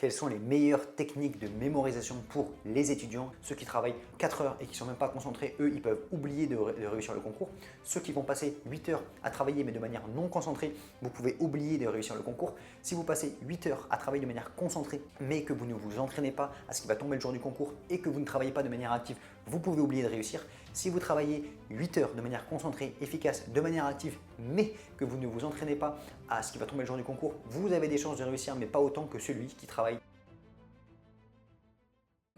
Quelles sont les meilleures techniques de mémorisation pour les étudiants? Ceux qui travaillent 4 heures et qui ne sont même pas concentrés, eux, ils peuvent oublier de réussir le concours. Ceux qui vont passer 8 heures à travailler mais de manière non concentrée, vous pouvez oublier de réussir le concours. Si vous passez 8 heures à travailler de manière concentrée mais que vous ne vous entraînez pas à ce qui va tomber le jour du concours et que vous ne travaillez pas de manière active, vous pouvez oublier de réussir. Si vous travaillez 8 heures de manière concentrée, efficace, de manière active, mais que vous ne vous entraînez pas à ce qui va tomber le jour du concours, vous avez des chances de réussir, mais pas autant que celui qui travaille.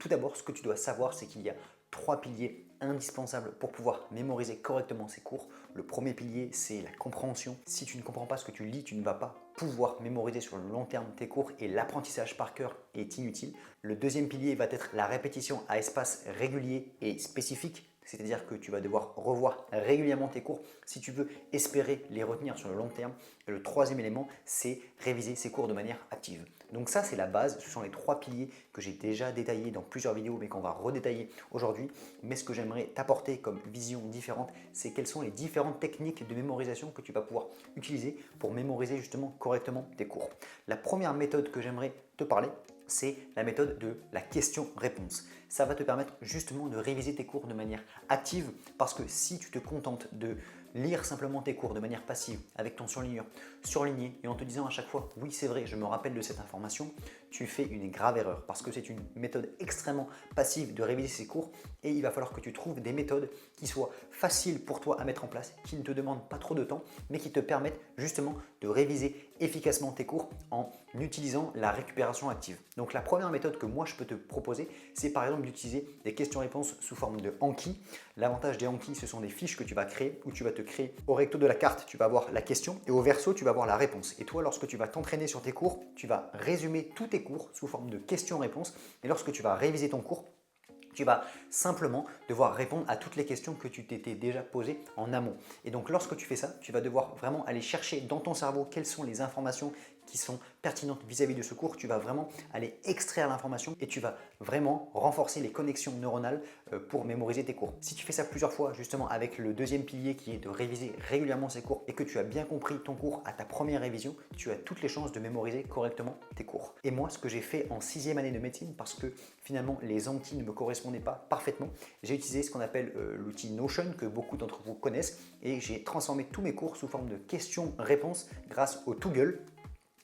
Tout d'abord, ce que tu dois savoir, c'est qu'il y a 3 piliers indispensables pour pouvoir mémoriser correctement ces cours. Le premier pilier, c'est la compréhension. Si tu ne comprends pas ce que tu lis, tu ne vas pas pouvoir mémoriser sur le long terme tes cours et l'apprentissage par cœur est inutile. Le deuxième pilier va être la répétition à espace régulier et spécifique. C'est-à-dire que tu vas devoir revoir régulièrement tes cours si tu veux espérer les retenir sur le long terme. Et le troisième élément, c'est réviser ces cours de manière active. Donc ça, c'est la base. Ce sont les 3 piliers que j'ai déjà détaillés dans plusieurs vidéos, mais qu'on va redétailler aujourd'hui. Mais ce que j'aimerais t'apporter comme vision différente, c'est quelles sont les différentes techniques de mémorisation que tu vas pouvoir utiliser pour mémoriser justement correctement tes cours. La première méthode que j'aimerais te parler, c'est la méthode de la question-réponse. Ça va te permettre justement de réviser tes cours de manière active parce que si tu te contentes de lire simplement tes cours de manière passive avec ton surligneur surligné et en te disant à chaque fois oui c'est vrai je me rappelle de cette information, tu fais une grave erreur parce que c'est une méthode extrêmement passive de réviser ces cours et il va falloir que tu trouves des méthodes qui soient faciles pour toi à mettre en place, qui ne te demandent pas trop de temps mais qui te permettent justement de réviser efficacement tes cours en utilisant la récupération active. Donc la première méthode que moi je peux te proposer, c'est par exemple d'utiliser des questions-réponses sous forme de Anki. L'avantage des Anki, ce sont des fiches que tu vas créer où tu vas te créer au recto de la carte, tu vas avoir la question et au verso, tu vas avoir la réponse. Et toi, lorsque tu vas t'entraîner sur tes cours, tu vas résumer tous tes cours sous forme de questions-réponses. Et lorsque tu vas réviser ton cours, tu vas simplement devoir répondre à toutes les questions que tu t'étais déjà posées en amont. Et donc lorsque tu fais ça, tu vas devoir vraiment aller chercher dans ton cerveau quelles sont les informations qui sont pertinentes vis-à-vis de ce cours. Tu vas vraiment aller extraire l'information et tu vas vraiment renforcer les connexions neuronales pour mémoriser tes cours. Si tu fais ça plusieurs fois justement avec le deuxième pilier qui est de réviser régulièrement ces cours et que tu as bien compris ton cours à ta première révision, tu as toutes les chances de mémoriser correctement tes cours. Et moi, ce que j'ai fait en 6e année de médecine, parce que finalement les Anki ne me correspondaient pas parfaitement, j'ai utilisé ce qu'on appelle l'outil Notion que beaucoup d'entre vous connaissent et j'ai transformé tous mes cours sous forme de questions-réponses grâce au Toggle.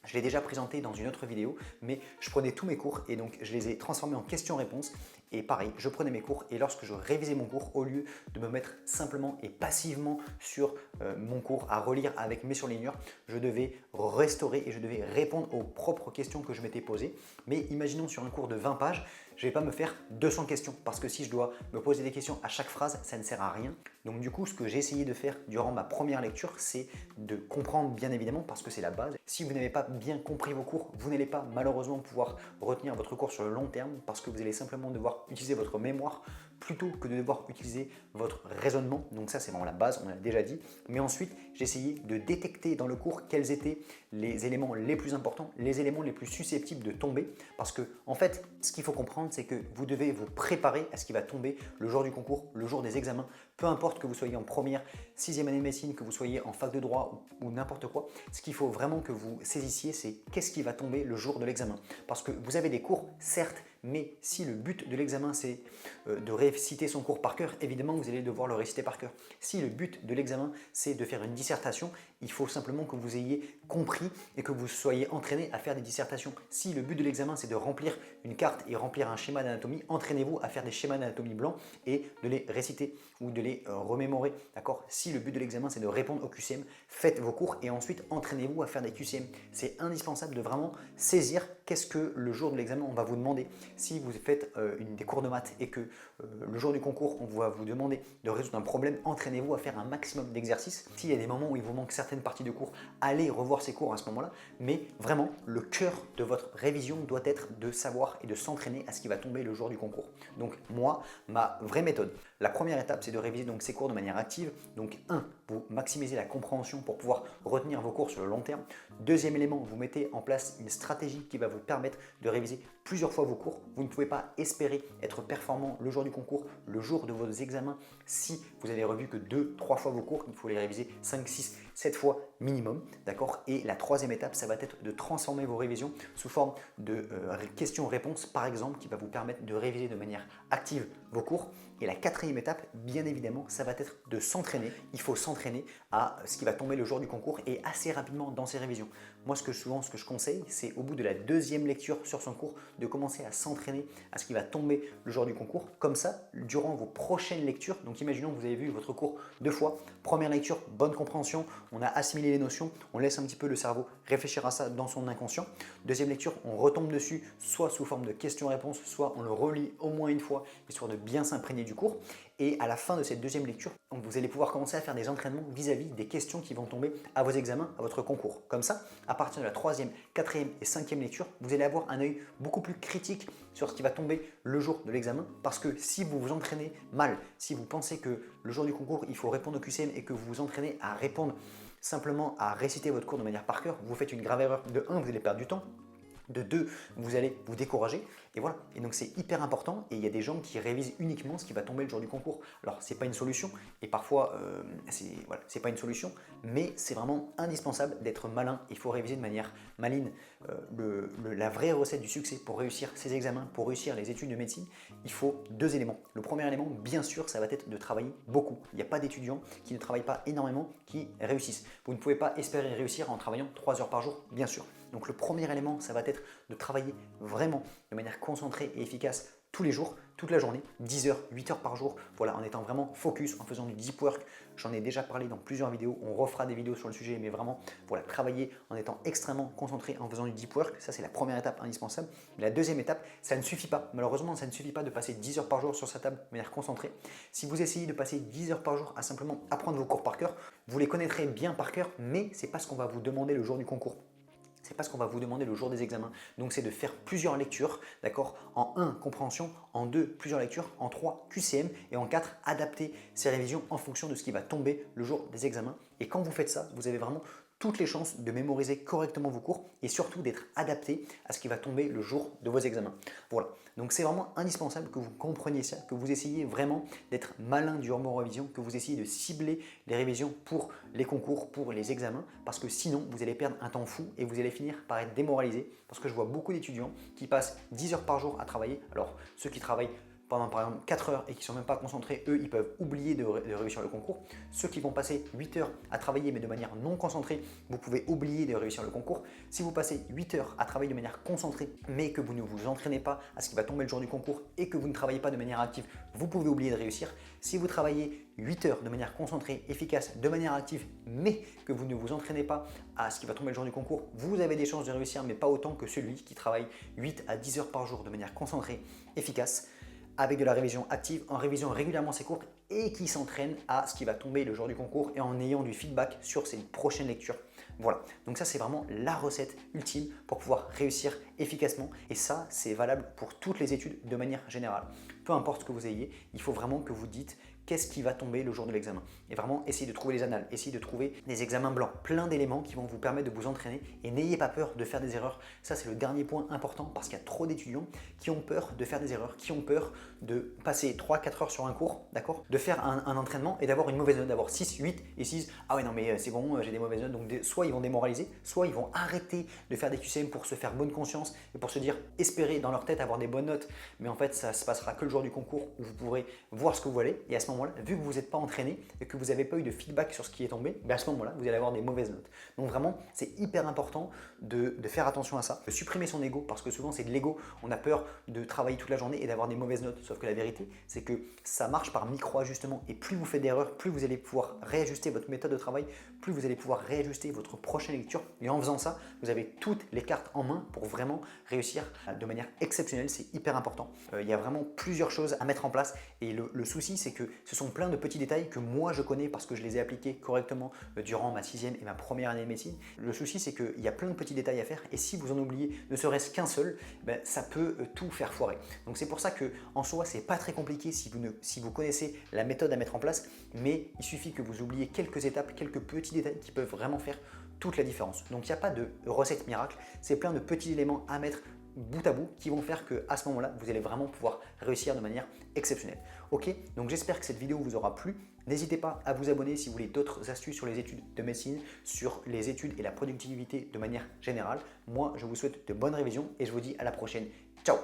Je l'ai déjà présenté dans une autre vidéo, mais je prenais tous mes cours et donc je les ai transformés en questions-réponses. Et pareil, je prenais mes cours et lorsque je révisais mon cours, au lieu de me mettre simplement et passivement sur mon cours à relire avec mes surligneurs, je devais restaurer et je devais répondre aux propres questions que je m'étais posées. Mais imaginons sur un cours de 20 pages, je ne vais pas me faire 200 questions parce que si je dois me poser des questions à chaque phrase, ça ne sert à rien. Donc du coup, ce que j'ai essayé de faire durant ma première lecture, c'est de comprendre bien évidemment parce que c'est la base. Si vous n'avez pas bien compris vos cours, vous n'allez pas malheureusement pouvoir retenir votre cours sur le long terme parce que vous allez simplement devoir utiliser votre mémoire plutôt que de devoir utiliser votre raisonnement. Donc ça, c'est vraiment la base, on l'a déjà dit. Mais ensuite, j'ai essayé de détecter dans le cours quels étaient les éléments les plus importants, les éléments les plus susceptibles de tomber. Parce que en fait, ce qu'il faut comprendre, c'est que vous devez vous préparer à ce qui va tomber le jour du concours, le jour des examens. Peu importe que vous soyez en première, 6e année de médecine, que vous soyez en fac de droit ou n'importe quoi, ce qu'il faut vraiment que vous saisissiez, c'est qu'est-ce qui va tomber le jour de l'examen. Parce que vous avez des cours, certes, mais si le but de l'examen c'est de réciter son cours par cœur, évidemment vous allez devoir le réciter par cœur. Si le but de l'examen c'est de faire une dissertation, il faut simplement que vous ayez compris et que vous soyez entraîné à faire des dissertations. Si le but de l'examen c'est de remplir une carte et remplir un schéma d'anatomie, entraînez-vous à faire des schémas d'anatomie blancs et de les réciter ou de les remémorer. D'accord ? Si le but de l'examen c'est de répondre au QCM, faites vos cours et ensuite entraînez-vous à faire des QCM. C'est indispensable de vraiment saisir qu'est-ce que le jour de l'examen on va vous demander. Si vous faites des cours de maths et que le jour du concours on va vous demander de résoudre un problème, entraînez-vous à faire un maximum d'exercices. S'il y a des moments où il vous manque certaines parties de cours, allez revoir ces cours à ce moment-là. Mais vraiment, le cœur de votre révision doit être de savoir et de s'entraîner à ce qui va tomber le jour du concours. Donc moi, ma vraie méthode, la première étape, c'est de réviser donc ces cours de manière active. Donc 1, vous maximisez la compréhension pour pouvoir retenir vos cours sur le long terme. Deuxième élément, vous mettez en place une stratégie qui va vous permettre de réviser plusieurs fois vos cours. Vous ne pouvez pas espérer être performant le jour du concours, le jour de vos examens. Si vous avez revu que 2-3 fois vos cours, il faut les réviser 5, 6, 7 fois minimum, d'accord? Et la troisième étape, ça va être de transformer vos révisions sous forme de questions-réponses, par exemple, qui va vous permettre de réviser de manière active vos cours. Et la quatrième étape, bien évidemment, ça va être de s'entraîner. Il faut s'entraîner à ce qui va tomber le jour du concours et assez rapidement dans ces révisions. Moi, ce que je conseille, c'est au bout de la deuxième lecture sur son cours, de commencer à s'entraîner à ce qui va tomber le jour du concours. Comme ça, durant vos prochaines lectures, donc imaginons que vous avez vu votre cours 2 fois. Première lecture, bonne compréhension, on a assimilé les notions, on laisse un petit peu le cerveau réfléchir à ça dans son inconscient. Deuxième lecture, on retombe dessus, soit sous forme de questions-réponses, soit on le relit au moins une fois, histoire de bien s'imprégner du cours. Et à la fin de cette deuxième lecture, vous allez pouvoir commencer à faire des entraînements vis-à-vis des questions qui vont tomber à vos examens, à votre concours. Comme ça, à partir de la troisième, quatrième et cinquième lecture, vous allez avoir un œil beaucoup plus critique sur ce qui va tomber le jour de l'examen. Parce que si vous vous entraînez mal, si vous pensez que le jour du concours, il faut répondre au QCM et que vous vous entraînez à répondre simplement à réciter votre cours de manière par cœur, vous faites une grave erreur. De 1, vous allez perdre du temps. De 2, vous allez vous décourager. Et voilà. Et donc c'est hyper important. Et il y a des gens qui révisent uniquement ce qui va tomber le jour du concours. Alors c'est pas une solution. Et parfois c'est pas une solution. Mais c'est vraiment indispensable d'être malin. Il faut réviser de manière maligne. La vraie recette du succès pour réussir ses examens, pour réussir les études de médecine, il faut 2 éléments. Le premier élément, bien sûr, ça va être de travailler beaucoup. Il n'y a pas d'étudiants qui ne travaillent pas énormément qui réussissent. Vous ne pouvez pas espérer réussir en travaillant 3 heures par jour, bien sûr. Donc le premier élément, ça va être de travailler vraiment de manière concentrée et efficace tous les jours, toute la journée, 10 heures, 8 heures par jour, voilà, en étant vraiment focus, en faisant du deep work. J'en ai déjà parlé dans plusieurs vidéos, on refera des vidéos sur le sujet, mais vraiment, voilà, travailler en étant extrêmement concentré, en faisant du deep work, ça c'est la première étape indispensable. Mais la deuxième étape, ça ne suffit pas, malheureusement, ça ne suffit pas de passer 10 heures par jour sur sa table de manière concentrée. Si vous essayez de passer 10 heures par jour à simplement apprendre vos cours par cœur, vous les connaîtrez bien par cœur, mais ce n'est pas ce qu'on va vous demander le jour du concours. C'est pas ce qu'on va vous demander le jour des examens. Donc c'est de faire plusieurs lectures, d'accord? En 1, compréhension, en 2, plusieurs lectures, en 3, QCM et en 4, adapter ces révisions en fonction de ce qui va tomber le jour des examens. Et quand vous faites ça, vous avez vraiment toutes les chances de mémoriser correctement vos cours et surtout d'être adapté à ce qui va tomber le jour de vos examens. Voilà, donc c'est vraiment indispensable que vous compreniez ça, que vous essayiez vraiment d'être malin durant vos révisions, que vous essayiez de cibler les révisions pour les concours, pour les examens, parce que sinon vous allez perdre un temps fou et vous allez finir par être démoralisé, parce que je vois beaucoup d'étudiants qui passent 10 heures par jour à travailler. Alors ceux qui travaillent pendant par exemple 4 heures et qui ne sont même pas concentrés, eux, ils peuvent oublier de réussir le concours. Ceux qui vont passer 8 heures à travailler mais de manière non concentrée, vous pouvez oublier de réussir le concours. Si vous passez 8 heures à travailler de manière concentrée mais que vous ne vous entraînez pas à ce qui va tomber le jour du concours et que vous ne travaillez pas de manière active, vous pouvez oublier de réussir. Si vous travaillez 8 heures de manière concentrée, efficace, de manière active, mais que vous ne vous entraînez pas à ce qui va tomber le jour du concours, vous avez des chances de réussir, mais pas autant que celui qui travaille 8 à 10 heures par jour de manière concentrée, efficace, avec de la révision active, en révisant régulièrement ses cours et qui s'entraîne à ce qui va tomber le jour du concours et en ayant du feedback sur ses prochaines lectures. Voilà, donc ça c'est vraiment la recette ultime pour pouvoir réussir efficacement et ça c'est valable pour toutes les études de manière générale. Peu importe ce que vous ayez, il faut vraiment que vous dites qu'est-ce qui va tomber le jour de l'examen. Et vraiment, essayez de trouver les annales, essayez de trouver des examens blancs, plein d'éléments qui vont vous permettre de vous entraîner et n'ayez pas peur de faire des erreurs. Ça, c'est le dernier point important parce qu'il y a trop d'étudiants qui ont peur de faire des erreurs, qui ont peur de passer 3-4 heures sur un cours, d'accord? De faire un entraînement et d'avoir une mauvaise note, d'avoir 6, 8 et 6. Ah ouais, non, mais c'est bon, j'ai des mauvaises notes. Donc, soit ils vont démoraliser, soit ils vont arrêter de faire des QCM pour se faire bonne conscience et pour se dire, espérer dans leur tête avoir des bonnes notes. Mais en fait, ça se passera que le jour du concours où vous pourrez voir ce que vous voulez. Et à ce moment-là, vu que vous n'êtes pas entraîné et que vous n'avez pas eu de feedback sur ce qui est tombé, à ce moment-là, vous allez avoir des mauvaises notes. Donc vraiment, c'est hyper important de faire attention à ça, de supprimer son ego parce que souvent c'est de l'ego. On a peur de travailler toute la journée et d'avoir des mauvaises notes. Sauf que la vérité, c'est que ça marche par micro-ajustement et plus vous faites d'erreurs, plus vous allez pouvoir réajuster votre méthode de travail, plus vous allez pouvoir réajuster votre prochaine lecture. Et en faisant ça, vous avez toutes les cartes en main pour vraiment réussir de manière exceptionnelle. C'est hyper important. Il y a vraiment plusieurs choses à mettre en place et le souci, c'est que ce sont plein de petits détails que moi je connais parce que je les ai appliqués correctement durant ma 6e et ma première année de médecine. Le souci, c'est qu'il y a plein de petits détails à faire et si vous en oubliez ne serait-ce qu'un seul, ça peut tout faire foirer. Donc c'est pour ça que en soi, c'est pas très compliqué si vous connaissez la méthode à mettre en place, mais il suffit que vous oubliez quelques étapes, quelques petits détails qui peuvent vraiment faire toute la différence. Donc il n'y a pas de recette miracle, c'est plein de petits éléments à mettre bout à bout qui vont faire qu'à ce moment-là, vous allez vraiment pouvoir réussir de manière exceptionnelle. Ok, donc j'espère que cette vidéo vous aura plu. N'hésitez pas à vous abonner si vous voulez d'autres astuces sur les études de médecine, sur les études et la productivité de manière générale. Moi, je vous souhaite de bonnes révisions et je vous dis à la prochaine. Ciao!